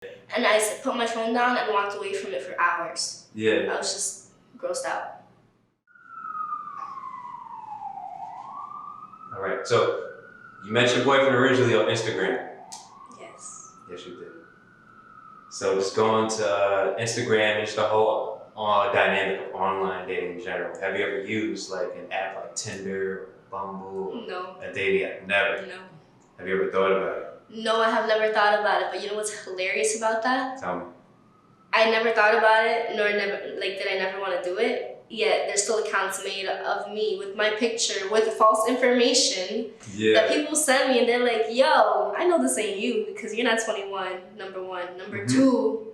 And I put my phone down and walked away from it for hours. Yeah. I was just grossed out. All right. So you met your boyfriend originally on Instagram. Yes. Yes, you did. So just going to Instagram and just the whole dynamic of online dating in general. Have you ever used like an app like Tinder, or Bumble, No. a dating app? Never. No. Have you ever thought about it? No, I have never thought about it. But you know what's hilarious about that? Tell me. I never thought about it, nor did I never want to do it. Yet there's still accounts made of me with my picture with false information that people send me, and they're like, "Yo, I know this ain't you because you're not 21." Number one. Number two,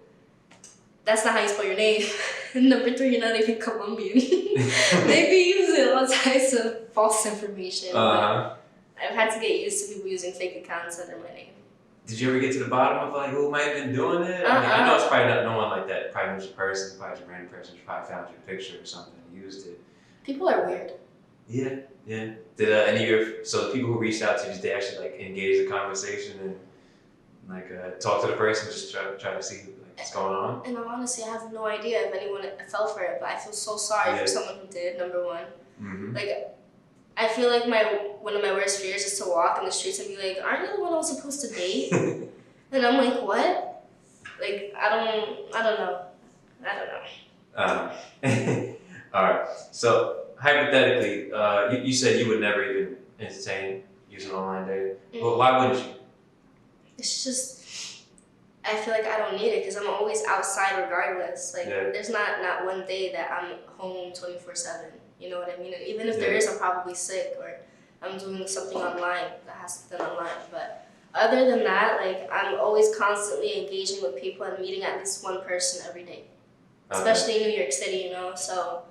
that's not how you spell your name. Number three, you're not even Colombian. They be using all types of false information. I've had to get used to people using fake accounts under my name. Did you ever get to the bottom of like who might have been doing it? I mean, I know it's probably not no one like that. Probably knows a person, probably just a random person who probably found your picture or something and used it. People are weird. Yeah. Did any of your the people who reached out to you, did they actually like engage the conversation and like talk to the person, just try to see like what's going on? And honestly, I have no idea if anyone fell for it, but I feel so sorry for someone who did. Number one, like. I feel like one of my worst fears is to walk in the streets and be like, "Aren't you the one I was supposed to date?" And I'm like, "What?" Like I don't know. All right. So hypothetically, you said you would never even entertain using online dating. Well, why wouldn't you? It's just I feel like I don't need it because I'm always outside regardless. Like there's not one day that I'm home 24/7. You know what I mean? And even if there is, I'm probably sick or I'm doing something online that has to be done online. But other than that, like I'm always constantly engaging with people and meeting at least one person every day, especially in New York City, you know? So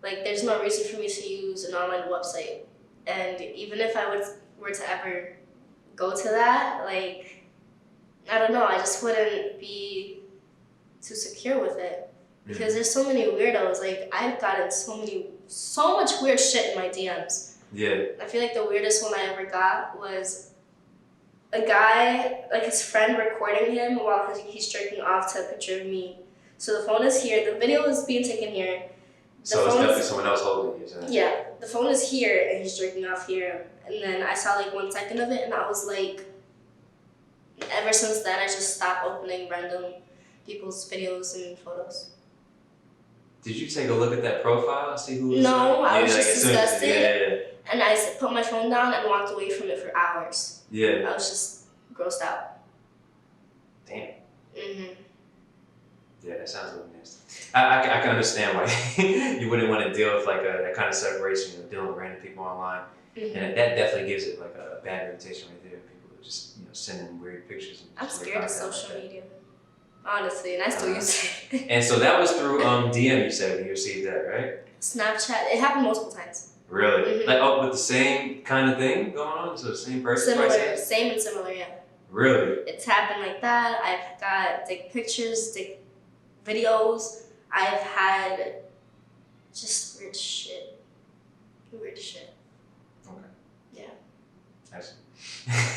like there's no reason for me to use an online website. And even if I were to ever go to that, like, I don't know, I just wouldn't be too secure with it. Because there's so many weirdos. Like I've gotten so much weird shit in my DMs. Yeah. I feel like the weirdest one I ever got was a guy, like his friend recording him while he's jerking off to a picture of me. So the phone is here, the video is being taken here. So it's definitely someone else holding you. Yeah, the phone is here and he's jerking off here. And then I saw like 1 second of it and I was like, ever since then I just stopped opening random people's videos and photos. Did you take a look at that profile and see who was No, I was just disgusted. And I put my phone down and walked away from it for hours. Yeah. I was just grossed out. Damn. Yeah, that sounds a little nasty. I can understand why you wouldn't want to deal with like that kind of separation of dealing with random people online. And that definitely gives it like a bad reputation right there. People are just sending weird pictures. And I'm scared of social media. Honestly, and I still use it. And so that was through DM, you said, when you received that, right? Snapchat. It happened multiple times. Really? Like, with the same kind of thing going on? So the same person? Similar. Same and similar, yeah. Really? It's happened like that. I've got dick pictures, dick videos. I've had just weird shit. Weird shit. Okay. Yeah. I see.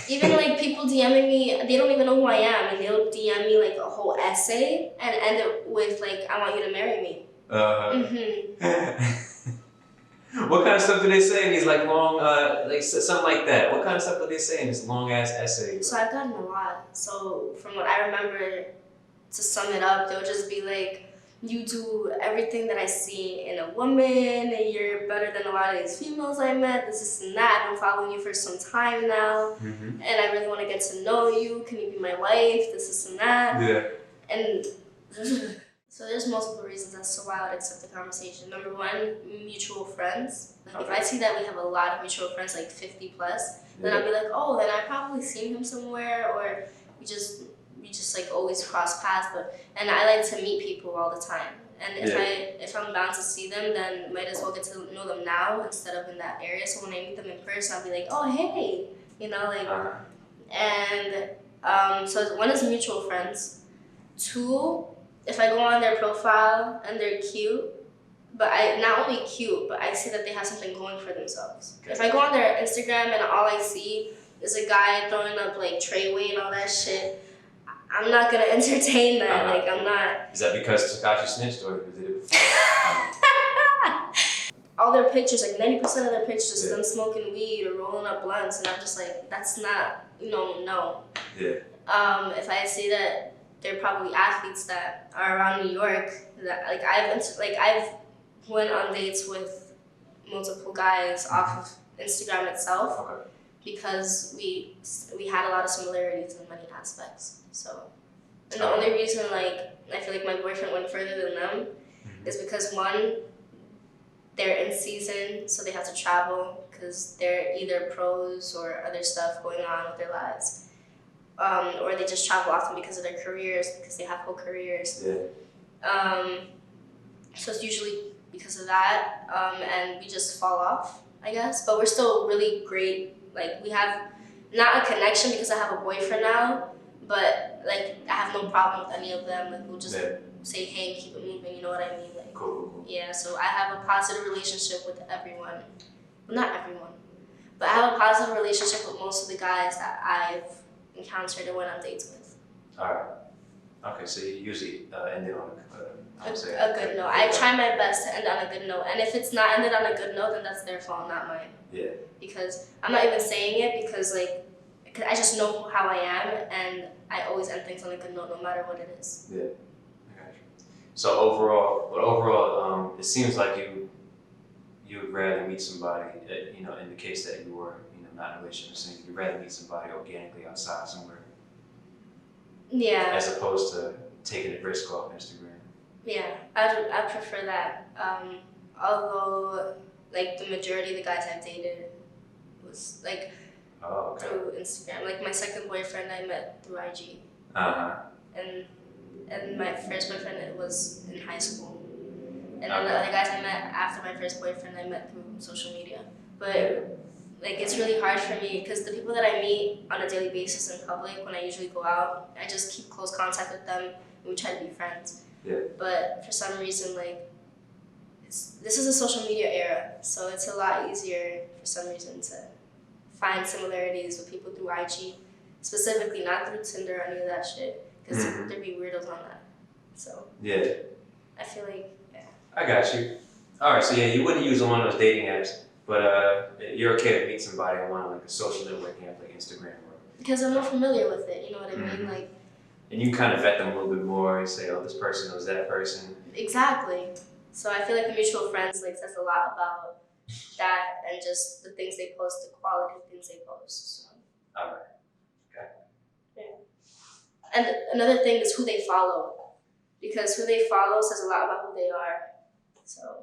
Even like people DMing me, they don't even know who I am, and they'll DM me like a whole essay and end it with like, "I want you to marry me." What kind of stuff do they say in these like long, like something like that? What kind of stuff do they say in this long ass essay? So I've gotten a lot. So from what I remember, to sum it up, they'll just be like, "You do everything that I see in a woman, you're better than a lot of these females I met, this and that, I've been following you for some time now, and I really want to get to know you, can you be my wife, this and that." Yeah. And so there's multiple reasons as to why I would accept the conversation. Number one, mutual friends. Like if I see that we have a lot of mutual friends, like 50 plus, then I'll be like, "Oh, then I probably seen him somewhere," or we just like always cross paths. And I like to meet people all the time. And if I'm bound to see them, then might as well get to know them now instead of in that area. So when I meet them in person, I'll be like, "Oh, hey," like. And so one is mutual friends. Two, if I go on their profile and they're cute, but not only cute, but I see that they have something going for themselves. Okay. If I go on their Instagram and all I see is a guy throwing up like Treyway and all that shit, I'm not gonna entertain that. Like, I'm not. Is that because Takashi snitched or did it before? All their pictures, like 90% of their pictures, just them smoking weed or rolling up blunts, and I'm just like, that's not, no. Yeah. If I see that they're probably athletes that are around New York, that I've went on dates with multiple guys off of Instagram itself. Okay. Because we had a lot of similarities in many aspects. So, and the only reason I feel like my boyfriend went further than them is because one, they're in season, so they have to travel because they're either pros or other stuff going on with their lives, or they just travel often because of their careers, because they have whole careers. Yeah. So it's usually because of that, and we just fall off, I guess. But we're still really great. Like, we have not a connection because I have a boyfriend now, but like I have no problem with any of them. Like, we'll just say hey and keep it moving. You know what I mean? Like, cool. Yeah. So I have a positive relationship with everyone. Well, not everyone, but I have a positive relationship with most of the guys that I've encountered and went on dates with. All right. Okay, so you usually end it on a good note. I try my best to end on a good note, and if it's not ended on a good note, then that's their fault, not mine. Yeah. Because I'm not even saying it because cause I just know how I am, and I always end things on a good note, no matter what it is. Yeah. I got you. So overall, it seems like you would rather meet somebody, in the case that you were, not in a relationship, so you'd rather meet somebody organically outside somewhere. Yeah. As opposed to taking a risk off Instagram. Yeah, I prefer that. Although, the majority of the guys I've dated was through Instagram. Like, my second boyfriend I met through IG. And my first boyfriend, it was in high school. And then the other guys I met after my first boyfriend, I met through social media. But it's really hard for me because the people that I meet on a daily basis in public, when I usually go out, I just keep close contact with them and we try to be friends. Yeah. But for some reason, this is a social media era, so it's a lot easier for some reason to find similarities with people through IG, specifically not through Tinder or any of that shit, because there'd be weirdos on that. So yeah, I feel like I got you. All right, so you wouldn't use one of those dating apps, but you're okay to meet somebody on one a social networking app like Instagram or. Because I'm more familiar with it, you know what I mean, And you kind of vet them a little bit more and say, oh, this person knows that person. Exactly. So I feel like the mutual friends says a lot about that and just the things they post, the quality of things they post. So. All right. Okay. Yeah. And another thing is who they follow, because who they follow says a lot about who they are. So